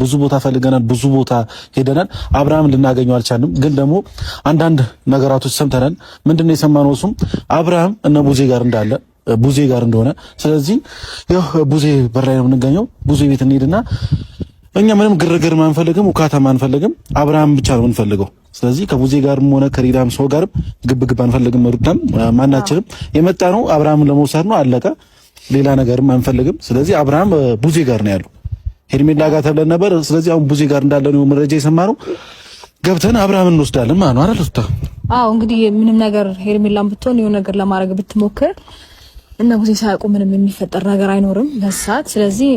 ብዙ ቦታ ፈልገናል፣ ብዙ ቦታ ሄደናል። አብርሃም ልናገኘው አልቻልንም። ግን ደግሞ አንዳንድ ነገራቶች ሰምተናል። ምንድነው የሰማነው? እሱም አብርሃም እነ ቡዜ ጋር እንዳለ ቡዜ ጋር እንደሆነ። ስለዚህ ያው ቡዜ በር ላይ ነው የምንገኘው። ቡዜ ቤት እንሄድና እኛ ምንም ግርግር ማንፈልግም፣ ውካታ ማንፈልግም፣ አብርሃም ብቻ ነው የምንፈልገው። ስለዚህ ከቡዜ ጋርም ሆነ ከሌላም ሰው ጋርም ግብግብ አንፈልግም። ሩታም ማናችንም የመጣ ነው አብርሃምን ለመውሰድ ነው፣ አለቀ። ሌላ ነገርም አንፈልግም። ስለዚህ አብርሃም ቡዜ ጋር ነው ያለው። ሄርሜላ ጋር ተብለን ነበር። ስለዚህ አሁን ቡዜ ጋር እንዳለ ነው መረጃ የሰማነው። ገብተን አብርሃምን እንወስዳለን ማለት ነው አይደል ሩታ? አዎ እንግዲህ ምንም ነገር ሄርሜላም ብትሆን የሆነ ነገር ለማድረግ ብትሞክር እና ቡዜ ሳያውቁ ምንም የሚፈጠር ነገር አይኖርም በሰዓት። ስለዚህ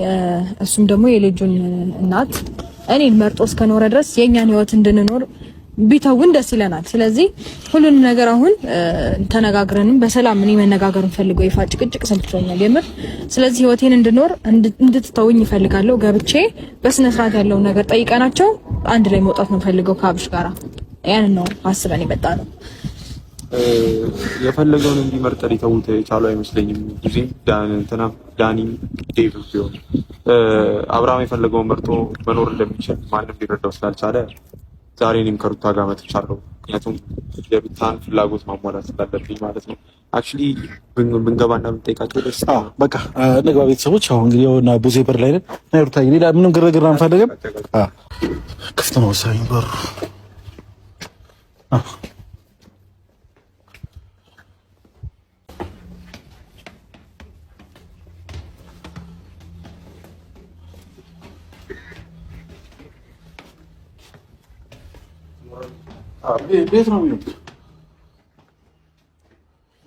እሱም ደግሞ የልጁን እናት እኔን መርጦ እስከኖረ ድረስ የኛን ህይወት እንድንኖር ቢተውን ደስ ይለናል። ስለዚህ ሁሉንም ነገር አሁን ተነጋግረንም በሰላም እኔ መነጋገር እንፈልገው ይፋ ጭቅጭቅ ሰልችቶኛል የምር። ስለዚህ ህይወቴን እንድኖር እንድትተውኝ ይፈልጋለሁ። ገብቼ በስነ ስርዓት ያለውን ነገር ጠይቀናቸው አንድ ላይ መውጣት ነው ፈልገው ከአብሽ ጋራ። ያን ነው አስበን የመጣ ነው። የፈለገውን እንዲመርጥ ሊተውት የቻሉ አይመስለኝም። ጊዜ ዳኒ ዴቭ ቢሆን አብርሃም የፈለገውን መርጦ መኖር እንደሚችል ማንም ሊረዳው ስላልቻለ ዛሬ እኔም ከሩታ ጋር መጥቻለሁ። ምክንያቱም የሩታን ፍላጎት ማሟላት ስላለብኝ ማለት ነው። አክቹሊ ብንገባና ብንጠይቃቸው ደስ በቃ እንግባ ቤተሰቦች። አሁን እንግዲህ እና ቡዜ በር ላይ ነን። ሩታ ሌላ ምንም ግርግር አንፈልግም። ክፍት ነው ወሳኝ በሩ። ቤት ነው የሚሉት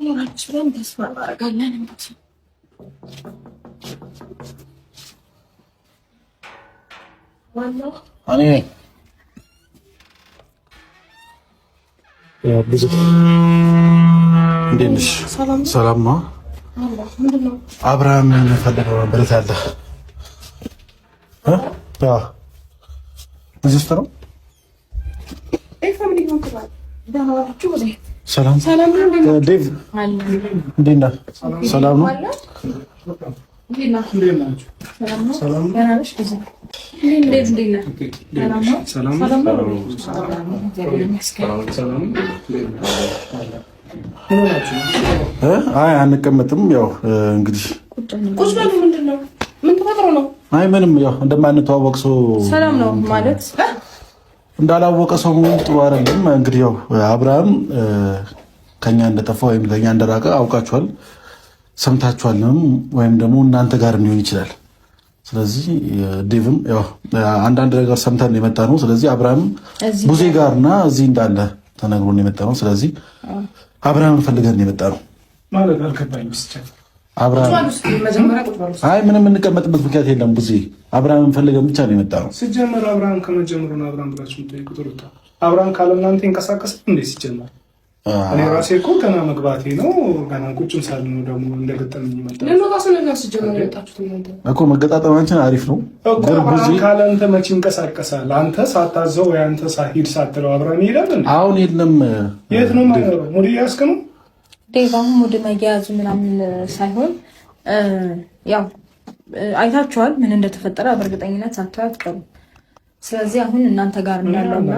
ኖራችሁን ተስፋ አደርጋለን። እኔ ብዙ እንዴት ነሽ? ሰላም ነው። አብርሃም የፈለገው ብረት አለ እዚህ ውስጥ ነው። ሰላም ዴቭ፣ እንዴት ነህ? ሰላም ነው። አይ አንቀመጥም። ያው እንግዲህ ቁጭ በሉ። ምንድን ነው? ምን ተፈጥሮ ነው? አይ ምንም፣ ያው እንደማንተዋወቅ ሰው ሰላም ነው ማለት እንዳላወቀ ሰው ጥሩ አይደለም። እንግዲህ ያው አብርሃም ከኛ እንደጠፋ ወይም ከኛ እንደራቀ አውቃችኋል፣ ሰምታችኋልም ወይም ደግሞ እናንተ ጋር ሊሆን ይችላል። ስለዚህ ዴቭም ያው አንዳንድ ነገር ሰምተን የመጣ ነው። ስለዚህ አብርሃም ቡዜ ጋርና እዚህ እንዳለ ተነግሮን የመጣ ነው። ስለዚህ አብርሃም ፈልገን የመጣ ነው ማለት አልከባኝም። አብርሃም አይ ምንም የምንቀመጥበት ምክንያት የለም። ቡዜ አብርሃምን ፈልገን ብቻ ነው የመጣ ነው። ሲጀመር አብርሃም ከመጀመሩ ነው አብርሃም ብላችሁ የምትጠይቁት ሩታ አብርሃም ካለ እናንተ ይንቀሳቀሳል እንዴ? ሲጀመር እኔ ራሴ እኮ ገና መግባቴ ነው። ገና ቁጭም ሳል ነው ደግሞ እንደገጠመኝ ይመጣል። ለነጋሰነና ሲጀመር የወጣችሁት እናንተ እኮ መገጣጠማችን አሪፍ ነው። ግን ቡዜ ካለ አንተ መቼ ይንቀሳቀሳል? አንተ ሳታዘው ወይ አንተ ሳሂድ ሳትለው አብርሃም ይሄዳል እንዴ? አሁን የለም። የት ነው ማለት ሙዲ ያስከሙ ዴቫም ሙድ መያዙ ምናምን ሳይሆን ያው አይታችኋል ምን እንደተፈጠረ በእርግጠኝነት ሳታዩ አትቀሩም። ስለዚህ አሁን እናንተ ጋር እንዳለና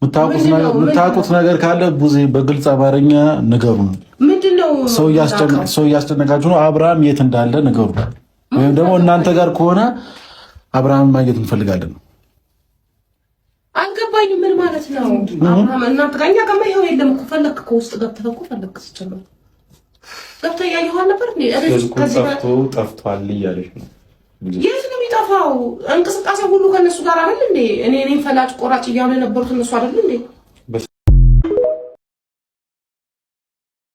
የምታውቁት ነገር ካለ ቡዜ በግልጽ አማርኛ ንገሩን። ምንድነው ሰው እያስጨነቃችሁ ነው? አብርሃም የት እንዳለ ንገሩን። ወይም ደግሞ እናንተ ጋር ከሆነ አብርሃም ማግኘት እንፈልጋለን። አልገባኝም። ምን ማለት ነው? አብርሃም እናንተ ጋር እኛ ጋር ይሄው የለም እኮ ፈለክ እኮ ውስጥ ገብተህ እኮ ፈለክ ሲጀምር ገብተህ ያየኸው ነበር እንዴ? ጠፍቷል እያለሽ ነው። የት ነው የሚጠፋው? እንቅስቃሴ ሁሉ ከነሱ ጋር አይደል እንዴ? እኔ ፈላጭ ቆራጭ እያሉ የነበሩት እነሱ አይደል እንዴ?